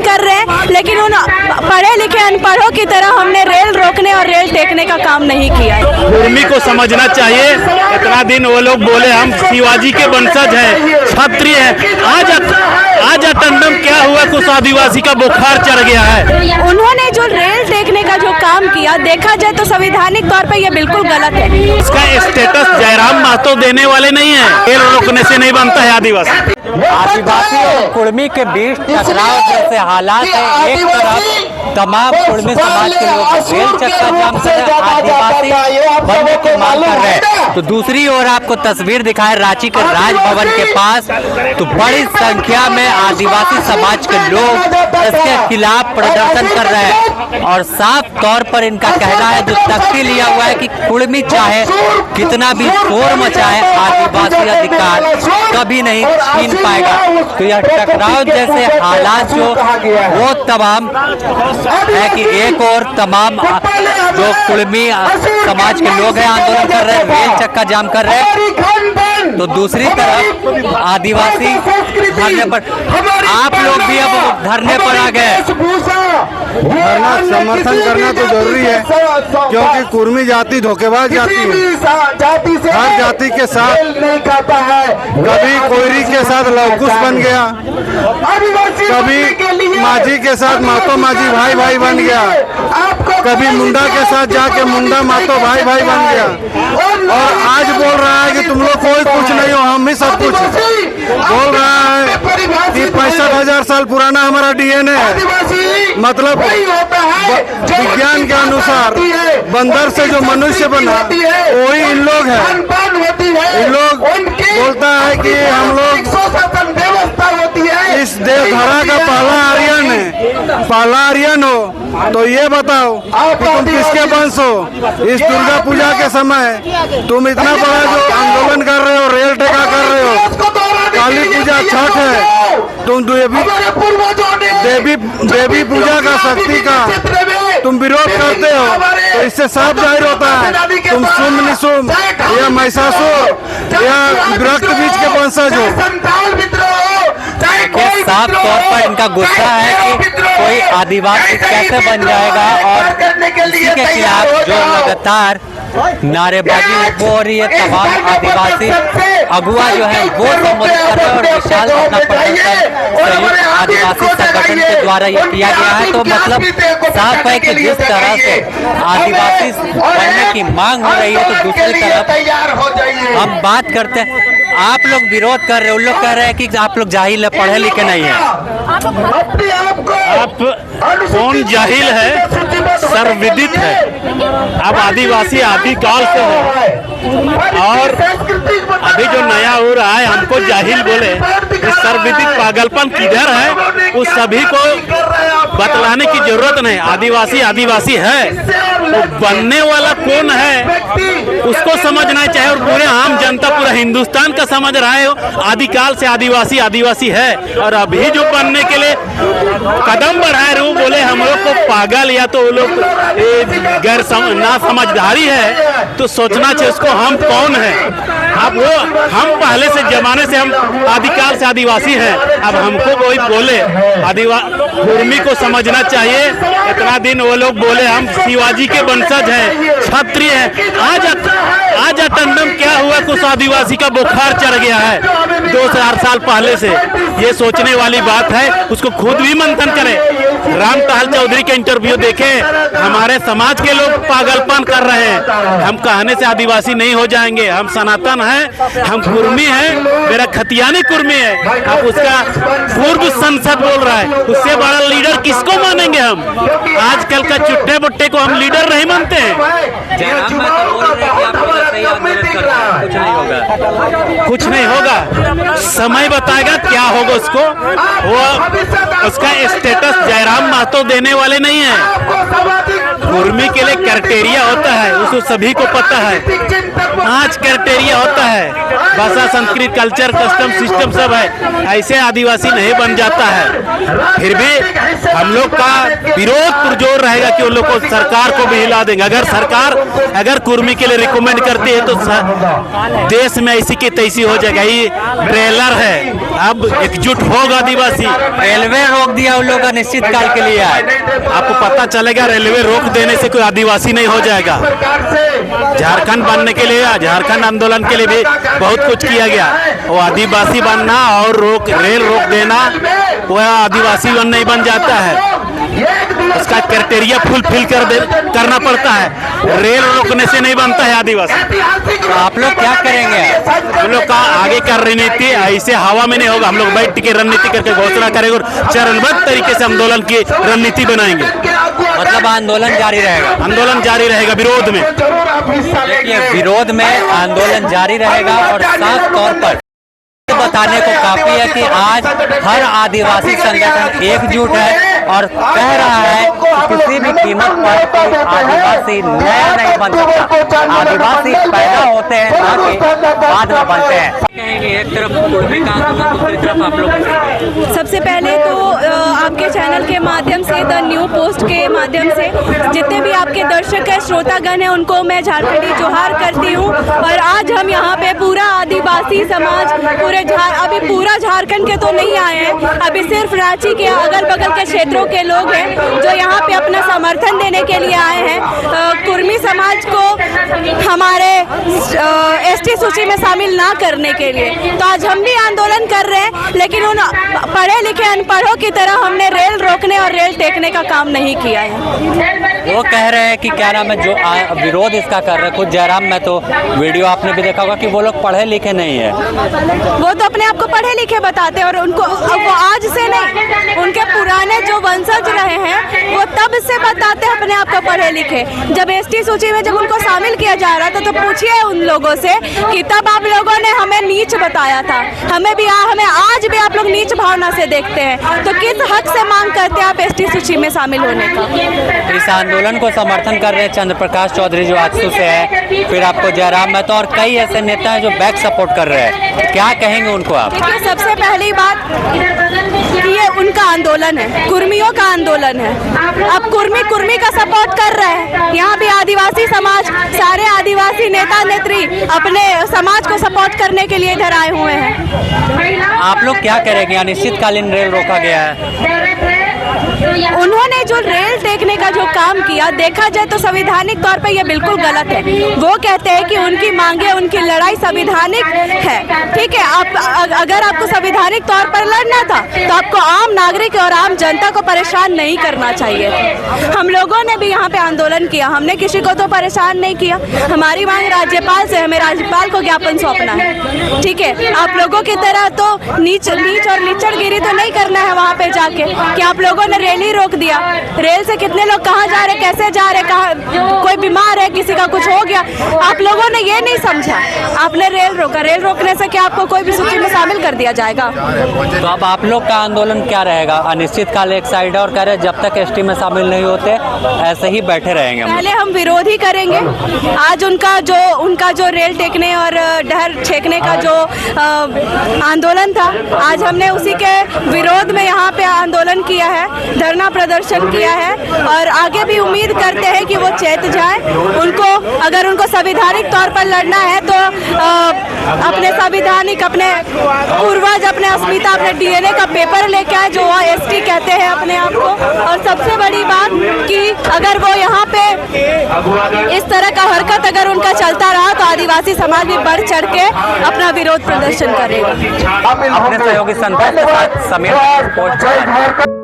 आंदोलन कर रहे हैं, लेकिन उन पढ़े लिखे अनपढ़ों की तरह हमने रेल रोकने और रेल टेकने का काम नहीं किया है। कुर्मी को समझना चाहिए। इतना दिन वो लोग बोले हम शिवाजी के वंशज हैं, क्षत्रिय हैं। आज अटंडम क्या हुआ, कुछ आदिवासी का बुखार चढ़ गया है। उन्होंने जो रेल टेकने का जो काम किया, देखा जाए तो संवैधानिक तौर पे ये बिल्कुल गलत है। इसका स्टेटस जयराम महतो देने वाले नहीं है। रेल रोकने से नहीं बनता है आदिवासी। आदिवासी और कुर्मी के बीच टकराव जैसे हालात है। एक तरफ तमाम कुर्मी समाज के लोग रेल चक्का जाम कर रहे हैं, आदिवासी बनने की मांग कर रहे हैं, तो दूसरी ओर आपको तस्वीर दिखाए रांची के राजभवन के पास, तो बड़ी संख्या में आदिवासी समाज के लोग इसके खिलाफ प्रदर्शन कर रहे हैं। और साफ तौर पर इनका कहना है, जो तख्ती लिया हुआ है कि कुर्मी चाहे कितना भी शोर मचाए, आदिवासी अधिकार कभी नहीं छीन पाएगा। तो यह टकराव जैसे हालात जो वो तमाम है कि एक और तमाम जो कुर्मी समाज के लोग हैं आंदोलन कर रहे हैं, रेल चक्का जाम कर रहे हैं, तो दूसरी तरफ आदिवासी धरने पर, आप लोग भी अब धरने पर आ गए। धरना समर्थन करना तो जरूरी है, क्योंकि कुर्मी जाति धोखेबाज जाति है। हर जाति के साथ कभी कोयरी के साथ लवकुश बन गया, कभी माझी के साथ मातो माझी भाई भाई बन गया, कभी मुंडा के साथ जाके मुंडा मातो भाई भाई बन गया, और आज बोल रहा है कि तुम लोग कोई कुछ नहीं हो, हम ही सब कुछ। बोल रहा है कि 65,000 साल पुराना हमारा डीएनए है। मतलब विज्ञान के अनुसार बंदर से जो मनुष्य बना वही इन लोग हैं। इन लोग बोलता है कि हम लोग इस देवधरा का पहला आर्यन हो, तो ये बताओ कि तुम किसके वंश हो। इस दुर्गा पूजा के समय तुम इतना बड़ा जो आंदोलन कर रहे हो, रेल टेका कर रहे हो, काली पूजा छठ है, तुम देवी पूजा का शक्ति का तुम विरोध करते हो, तो इससे साफ जाहिर होता है तुम शुंभ निशुंभ या महिषासुर या विरक्त बीज के वंशज हो। साफ तौर पर इनका गुस्सा है कि कोई आदिवासी कैसे बन जाएगा, और इसी के खिलाफ जो लगातार नारेबाजी हो रही है, तमाम आदिवासी अगुआ जो है वो संबोधित कर रहे हैं, और विशाल अपना प्रदर्शन आदिवासी संगठन के द्वारा ये किया गया है। तो मतलब साफ है कि जिस तरह से आदिवासी बनने की मांग हो रही है, तो दूसरी तरफ हम बात करते हैं, आप लोग विरोध कर रहे हैं, उन लोग कह रहे हैं कि आप लोग जाहिल है, पढ़े लिखे नहीं है। आप कौन जाहिल है, सर्वविदित है। अब आदिवासी आदिकाल से है, और अभी जो नया हो रहा है हमको जाहिल बोले, इस सर्वविदित पागलपन किधर है, उस सभी को बतलाने की जरूरत नहीं। आदिवासी आदिवासी है, तो बनने वाला कौन है उसको समझना चाहिए, और पूरे आम जनता पूरा हिंदुस्तान का समझ रहा है आदिकाल से आदिवासी आदिवासी है। और अभी जो बनने के लिए कदम बढ़ाए रहे, वो बोले हम लोग को पागल या तो वो लोग गैर ना समझदारी है, तो सोचना चाहिए उसको हम कौन है। अब वो हम पहले से जमाने से हम आदिकाल से आदिवासी हैं, अब हमको कोई बोले कुर्मी को समझना चाहिए। इतना दिन वो लोग बोले हम शिवाजी के वंशज हैं, क्षत्रिय हैं। आज अटंडम क्या हुआ, कुछ आदिवासी का बुखार चढ़ गया है 2-4 साल पहले से। ये सोचने वाली बात है, उसको खुद भी मंथन करें। रामटहल चौधरी के इंटरव्यू देखें, हमारे समाज के लोग पागलपन कर रहे हैं। हम कहने से आदिवासी नहीं हो जाएंगे, हम सनातन हैं, हम कुर्मी हैं, मेरा खतियानी कुर्मी है। अब उसका पूर्व संसद बोल रहा है, उससे बड़ा लीडर किसको मानेंगे हम? आजकल का चुट्टे बुट्टे को हम लीडर नहीं मानते हैं। कुछ नहीं होगा, समय बताएगा क्या होगा उसको। वो उसका स्टेटस जयराम महतो देने वाले नहीं है। कुर्मी के लिए क्राइटेरिया होता है, उसको सभी को पता है। 5 क्राइटेरिया होता है, भाषा, संस्कृत, कल्चर, कस्टम, सिस्टम सब है। ऐसे आदिवासी नहीं बन जाता है। फिर भी हम लोग का विरोध पुरजोर रहेगा कि उन लोग को सरकार को भी हिला देंगे। अगर सरकार कुर्मी के लिए रिकमेंड करती है तो देश में ऐसी की तैसी हो जाएगा। ये ट्रेलर है, अब एकजुट होगा आदिवासी। रेलवे रोक दिया उन लोगों का निश्चित काल के लिए आज। आपको पता चलेगा रेलवे रोक देने से कोई आदिवासी नहीं हो जाएगा। झारखंड बनने के लिए, झारखंड आंदोलन के लिए भी बहुत कुछ किया गया। वो आदिवासी बनना और रेल रोक देना, वह आदिवासी नहीं बन जाता है। उसका क्राइटेरिया फुलफिल करना पड़ता है। रेल रोकने से नहीं बनता है आदिवासी। तो आप लोग क्या करेंगे? हम लोग का आगे का रणनीति ऐसे हवा में नहीं होगा। हम लोग बैठ के रणनीति करके घोषणा करेंगे और चरणबद्ध तरीके से आंदोलन की रणनीति बनाएंगे। मतलब आंदोलन जारी रहेगा? आंदोलन जारी रहेगा विरोध में। देखिए, विरोध में आंदोलन जारी रहेगा और साफ तौर पर बताने को काफी है कि आज हर आदिवासी संगठन एकजुट है और कह रहा है कि किसी भी कीमत पर कोई आदिवासी नया नहीं बन सकता। आदिवासी पैदा होते हैं, ना कि बाद में बनते हैं। कहेंगे एक तरफ कुर्मी का आंदोलन, दूसरी तरफ आप लोग। सबसे पहले तो आपके चैनल के माध्यम से, द न्यू पोस्ट के माध्यम से जितने भी आपके दर्शक है, श्रोतागण हैं, उनको मैं झारखंडी जोहार करती हूँ। और आज हम यहाँ पे पूरा आदिवासी समाज, अभी पूरा झारखंड के तो नहीं आए हैं, अभी सिर्फ रांची के अगल बगल के क्षेत्रों के लोग हैं जो यहाँ पे अपना समर्थन देने के लिए आए हैं। कुर्मी समाज को हमारे एसटी सूची में शामिल ना करने के लिए। तो आज हम भी आंदोलन कर रहे हैं, लेकिन उन पढ़े लिखे अनपढ़ों की तरह हमने रेल रोकने और रेल टेकने का काम नहीं किया है। वो कह रहे हैं कि क्या नाम है, जो विरोध इसका कर रहे हैं, खुद जयराम में तो वीडियो आपने भी देखा होगा कि वो लोग पढ़े लिखे नहीं है। वो तो अपने आप को पढ़े लिखे बताते हैं और उनको वो आज से नहीं, उनके पुराने जो वंशज रहे हैं वो तब से बताते हैं अपने आप को पढ़े लिखे। जब एसटी सूची में जब उनको शामिल किया जा रहा था तो पूछिए उन लोगों से कि तब आप लोगों ने हमें नीच बताया था, हमें आज भी आप लोग नीच भावना से देखते हैं। तो किस हक से मांग करते हैं आप एसटी सूची में शामिल होने का? इस आंदोलन को समर्थन कर रहे हैं चंद्र प्रकाश चौधरी जो आजसू से है, फिर आपको जयराम महतो और कई ऐसे नेता हैं जो बैक सपोर्ट कर रहे हैं। क्या कहेंगे उनको आप? देखिए, सबसे पहली बात ये उनका आंदोलन है, कुर्मियों का आंदोलन है। अब कुर्मी का सपोर्ट कर रहे हैं। यहाँ भी आदिवासी समाज, सारे आदिवासी नेता नेत्री अपने समाज को सपोर्ट करने के लिए इधर आए हुए हैं। आप लोग क्या करेंगे? अनिश्चितकालीन रेल रोका गया है। उन्होंने जो रेल टेकने का जो काम किया, देखा जाए तो संवैधानिक तौर पे ये बिल्कुल गलत है। वो कहते हैं कि उनकी मांगे, उनकी लड़ाई संवैधानिक है। ठीक है, आप अगर आपको संवैधानिक तौर पर लड़ना था तो आपको आम नागरिक और आम जनता को परेशान नहीं करना चाहिए। हम लोगों ने भी यहाँ पे आंदोलन किया, हमने किसी को तो परेशान नहीं किया। हमारी मांग राज्यपाल से, हमें राज्यपाल को ज्ञापन सौंपना है। ठीक है, आप लोगों की तरह तो नीच और लिचड़गिरी तो नहीं करना है वहाँ पे जाके कि आप लोगों ने रेल ही रोक दिया। रेल से कितने लोग कहाँ जा रहे, कैसे जा रहे, कहाँ कोई बीमार है, किसी का कुछ हो गया, आप लोगों ने ये नहीं समझा, आपने रेल रोका। रेल रोकने से क्या आपको कोई भी सूची में शामिल कर दिया जाएगा? तो अब आप लोग का आंदोलन क्या रहेगा? अनिश्चितकाल एक साइड है और कह रहे जब तक एसटी में शामिल नहीं होते ऐसे ही बैठे रहेंगे। पहले हम विरोध ही करेंगे। आज उनका जो रेल टेकने और डहर छेकने का जो आंदोलन था, आज हमने उसी के विरोध में यहाँ पे आंदोलन किया है, धरना प्रदर्शन किया है और आगे भी उम्मीद करते हैं कि वो चेत जाए। अगर उनको संवैधानिक तौर पर लड़ना है तो अपने संवैधानिक, अपने पूर्वज, अपने अस्मिता, अपने डीएनए का पेपर लेके आए जो एसटी कहते हैं अपने आप को। और सबसे बड़ी बात कि अगर वो यहाँ पे इस तरह का हरकत अगर उनका चलता रहा तो आदिवासी समाज भी बढ़ चढ़ के अपना विरोध प्रदर्शन करेगा। अपने सहयोगी संतोष के साथ समीर।